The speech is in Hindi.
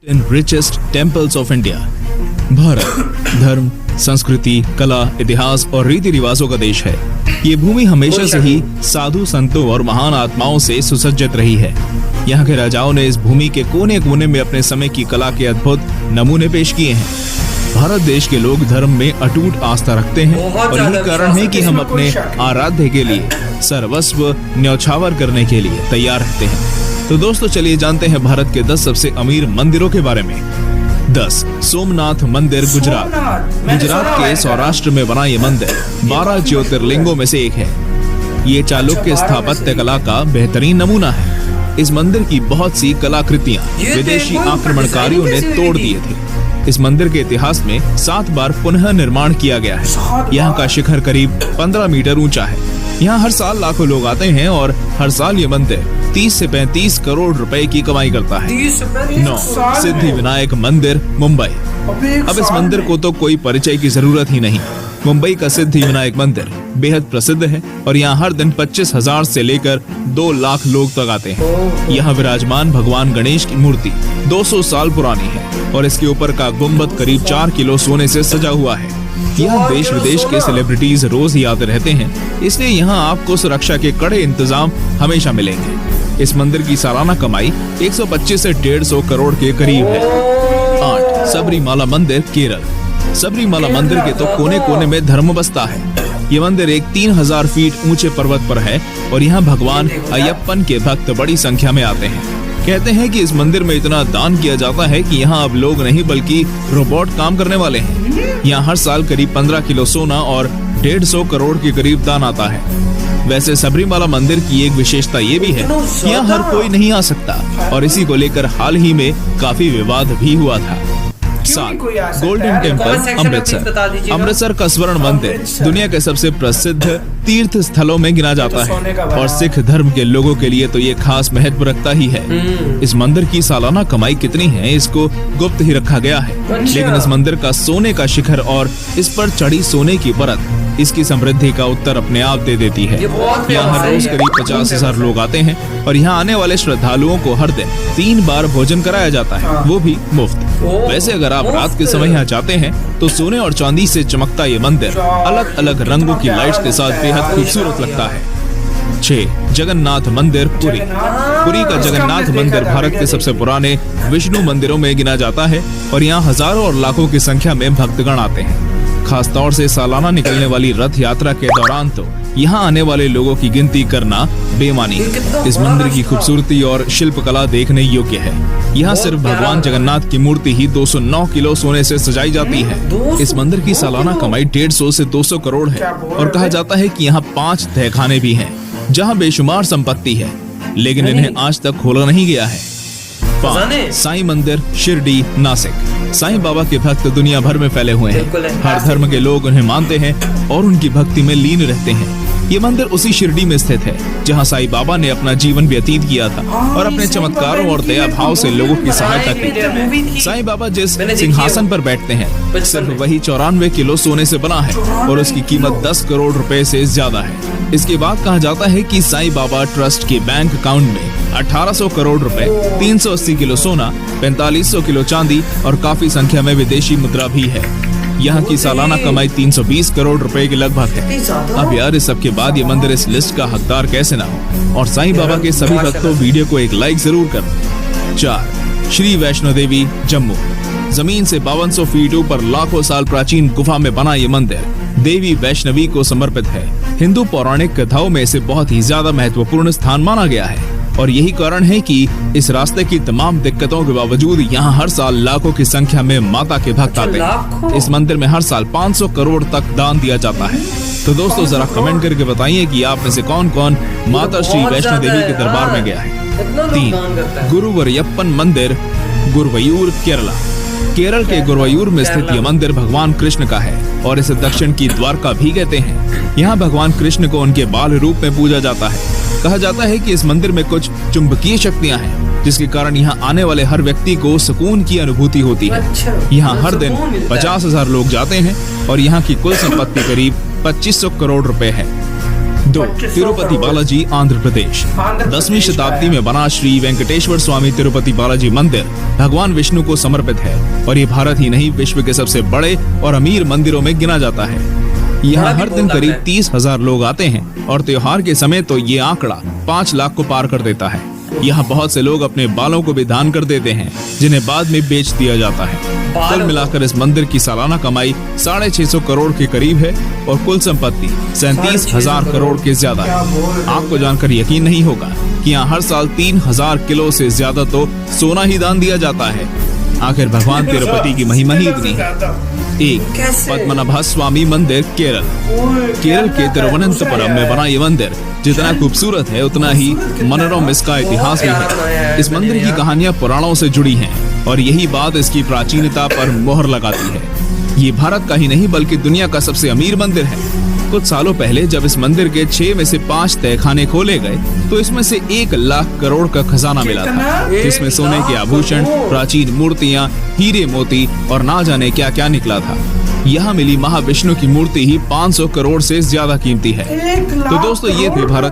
In richest temples of India. Bharat धर्म, संस्कृति, कला, इतिहास और रीति रिवाजों का देश है। ये भूमि हमेशा से ही साधु संतों और महान आत्माओं से सुसज्जित रही है। यहाँ के राजाओं ने इस भूमि के कोने कोने में अपने समय की कला के अद्भुत नमूने पेश किए हैं। भारत देश के लोग धर्म में अटूट आस्था रखते हैं और यही कारण है कि हम अपने आराध्य के लिए सर्वस्व न्यौछावर करने के लिए तैयार रहते हैं। तो दोस्तों चलिए जानते हैं भारत के 10 सबसे अमीर मंदिरों के बारे में। 10 सोमनाथ मंदिर गुजरात। गुजरात के सौराष्ट्र में बना ये मंदिर 12 ज्योतिर्लिंगों में से एक है। ये चालुक्य स्थापत्य कला का बेहतरीन नमूना है। इस मंदिर की बहुत सी कलाकृतियाँ विदेशी आक्रमणकारियों ने तोड़ दिए थे। इस मंदिर के इतिहास में 7 बार पुनः निर्माण किया गया है। यहाँ का शिखर करीब 15 मीटर ऊंचा है। यहाँ हर साल लाखों लोग आते हैं और हर साल ये मंदिर 30 से 35 करोड़ रुपए की कमाई करता है। 9 सिद्धि विनायक मंदिर मुंबई। अब इस मंदिर को तो कोई परिचय की जरूरत ही नहीं। मुंबई का सिद्धि विनायक मंदिर बेहद प्रसिद्ध है और यहाँ हर दिन 25,000 से लेकर 2 लाख लोग तक आते हैं। यहाँ विराजमान भगवान गणेश की मूर्ति 200 साल पुरानी है और इसके ऊपर का गुम्बद करीब 4 किलो सोने से सजा हुआ है। यहाँ देश विदेश के सेलिब्रिटीज रोज ही आते रहते हैं, इसलिए यहाँ आपको सुरक्षा के कड़े इंतजाम हमेशा मिलेंगे। इस मंदिर की सालाना कमाई 125 से 150 करोड़ के करीब है। 8 सबरीमाला मंदिर केरल। सबरीमाला मंदिर के तो कोने कोने में धर्म बसता है। ये मंदिर एक 3000 फीट ऊंचे पर्वत पर है और यहाँ भगवान अयप्पन के भक्त बड़ी संख्या में आते हैं। कहते हैं कि इस मंदिर में इतना दान किया जाता है कि यहाँ अब लोग नहीं बल्कि रोबोट काम करने वाले हैं। यहाँ हर साल करीब 15 किलो सोना और 150 करोड़ के करीब दान आता है। वैसे सबरीमाला मंदिर की एक विशेषता ये भी है कि यहाँ हर कोई नहीं आ सकता और इसी को लेकर हाल ही में काफी विवाद भी हुआ था। 7 गोल्डन टेम्पल अमृतसर। अमृतसर का स्वर्ण मंदिर दुनिया के सबसे प्रसिद्ध तीर्थ स्थलों में गिना जाता है और सिख धर्म के लोगों के लिए तो ये खास महत्व रखता ही है। इस मंदिर की सालाना कमाई कितनी है इसको गुप्त ही रखा गया है, लेकिन इस मंदिर का सोने का शिखर और इस पर चढ़ी सोने की परत इसकी समृद्धि का उत्तर अपने आप दे देती है। यहाँ हर रोज करीब 50,000 लोग आते हैं और यहाँ आने वाले श्रद्धालुओं को हर दिन 3 बार भोजन कराया जाता है, वो भी मुफ्त। वैसे अगर आप रात के समय यहाँ जाते हैं तो सोने और चांदी से चमकता ये मंदिर अलग अलग रंगों की लाइट्स के साथ बेहद खूबसूरत लगता है। 6 जगन्नाथ मंदिर पुरी। पुरी का जगन्नाथ मंदिर भारत के सबसे पुराने विष्णु मंदिरों में गिना जाता है और यहाँ हजारों और लाखों की संख्या में भक्तगण आते हैं। खास तौर से सालाना निकलने वाली रथ यात्रा के दौरान तो यहाँ आने वाले लोगों की गिनती करना बेमानी है। इस मंदिर की खूबसूरती और शिल्पकला देखने योग्य है। यहाँ सिर्फ भगवान जगन्नाथ की मूर्ति ही 209 किलो सोने से सजाई जाती है। इस मंदिर की सालाना कमाई 150 से 200 करोड़ है और कहा जाता है कि यहाँ 5 तहखाने भी हैं, जहाँ बेशुमार संपत्ति है, लेकिन इन्हें आज तक खोला नहीं गया है। 5 साईं मंदिर शिरडी नासिक। साईं बाबा के भक्त दुनिया भर में फैले हुए हैं। हर धर्म के लोग उन्हें मानते हैं और उनकी भक्ति में लीन रहते हैं। ये मंदिर उसी शिरडी में स्थित है जहां साईं बाबा ने अपना जीवन व्यतीत किया था और अपने चमत्कारों और दया भाव से लोगों की सहायता की। साईं बाबा जिस सिंहासन पर बैठते हैं सिर्फ वही 94 किलो सोने से बना है और उसकी कीमत 10 करोड़ रुपए से ज्यादा है। इसके बाद कहा जाता है कि साईं बाबा ट्रस्ट के बैंक अकाउंट में 1800 करोड़ रुपए, 380 किलो सोना, 4500 किलो चांदी और काफी संख्या में विदेशी मुद्रा भी है। यहाँ की सालाना कमाई 320 करोड़ रुपए के लगभग है। अब यार इस सब के बाद ये मंदिर इस लिस्ट का हकदार कैसे ना हो। और साईं बाबा के सभी भक्तों वीडियो को एक लाइक जरूर करें। 4 श्री वैष्णो देवी जम्मू। जमीन से 5200 फीट ऊपर लाखों साल प्राचीन गुफा में बना ये मंदिर देवी वैष्णवी को समर्पित है। हिंदू पौराणिक कथाओं में इसे बहुत ही ज्यादा महत्वपूर्ण स्थान माना गया है और यही कारण है कि इस रास्ते की तमाम दिक्कतों के बावजूद यहाँ हर साल लाखों की संख्या में माता के भक्त आते हैं। इस मंदिर में हर साल 500 करोड़ तक दान दिया जाता है। तो दोस्तों जरा कमेंट करके बताइए कि आप में से कौन कौन माता श्री वैष्णो देवी के दरबार में गया है। 3 गुरुवरयप्पन मंदिर गुरुवायूर केरला। केरल के गुरुवायूर में स्थित यह मंदिर भगवान कृष्ण का है और इसे दक्षिण की द्वारका भी कहते हैं। यहाँ भगवान कृष्ण को उनके बाल रूप में पूजा जाता है। कहा जाता है कि इस मंदिर में कुछ चुंबकीय शक्तियाँ हैं जिसके कारण यहाँ आने वाले हर व्यक्ति को सुकून की अनुभूति होती है। यहाँ हर दिन 50,000 लोग जाते हैं और यहाँ की कुल संपत्ति करीब 2500 करोड़ रुपए है। 2. तिरुपति बालाजी आंध्र प्रदेश। 10वीं शताब्दी में बना श्री वेंकटेश्वर स्वामी तिरुपति बालाजी मंदिर भगवान विष्णु को समर्पित है और ये भारत ही नहीं विश्व के सबसे बड़े और अमीर मंदिरों में गिना जाता है। यहाँ हर दिन करीब 30,000 लोग आते हैं और त्योहार के समय तो ये आंकड़ा 5 लाख को पार कर देता है। यहाँ बहुत से लोग अपने बालों को भी दान कर देते हैं जिन्हें बाद में बेच दिया जाता है। कुल मिलाकर इस मंदिर की सालाना कमाई 650 करोड़ के करीब है और कुल संपत्ति 37,000 करोड़ के ज्यादा है। आपको जानकर यकीन नहीं होगा कि यहाँ हर साल 3,000 किलो से ज्यादा तो सोना ही दान दिया जाता है। आखिर भगवान तिरुपति की महिमा ही इतनी है। 1. पद्मनाभ स्वामी मंदिर केरल। केरल के तिरुवनंतपुरम में बना ये मंदिर जितना खूबसूरत है उतना ही मनोरम इसका इतिहास भी है। इस मंदिर की कहानियां पुराणों से जुड़ी हैं और यही बात इसकी प्राचीनता पर मोहर लगाती है। ये भारत का ही नहीं बल्कि दुनिया का सबसे अमीर मंदिर है। कुछ सालों पहले जब इस मंदिर के 6 में से 5 तहखाने खोले गए तो इसमें से 1 लाख करोड़ का खजाना मिला था, जिसमें सोने के आभूषण, प्राचीन मूर्तियां, हीरे मोती और ना जाने क्या क्या निकला था। यहाँ मिली महाविष्णु की मूर्ति ही 500 करोड़ से ज्यादा कीमती है। तो दोस्तों ये थे भारत